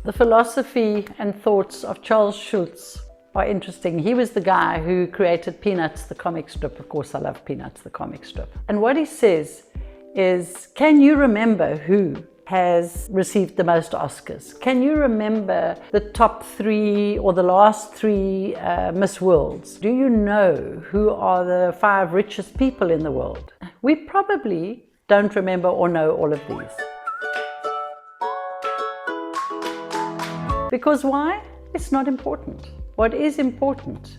The philosophy and thoughts of Charles Schulz are interesting. He was the guy who created Peanuts, the comic strip. Of course, I love Peanuts, the comic strip. And what he says is, can you remember who has received the most Oscars? Can you remember the top 3 or the last 3 Miss Worlds? Do you know who are the 5 richest people in the world? We probably don't remember or know all of these. Because why? It's not important. What is important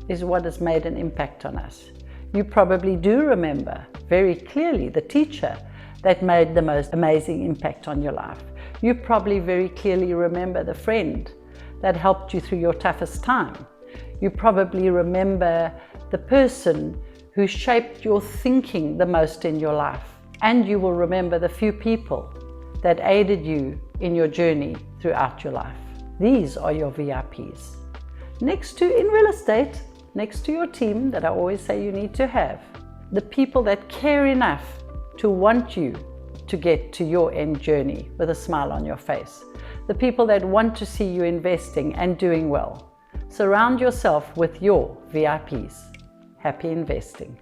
is what has made an impact on us. You probably do remember very clearly the teacher that made the most amazing impact on your life. You probably very clearly remember the friend that helped you through your toughest time. You probably remember the person who shaped your thinking the most in your life. And you will remember the few people that aided you in your journey throughout your life. These are your VIPs. Next to, in real estate, next to your team that I always say you need to have, the people that care enough to want you to get to your end journey with a smile on your face. The people that want to see you investing and doing well. Surround yourself with your VIPs. Happy investing.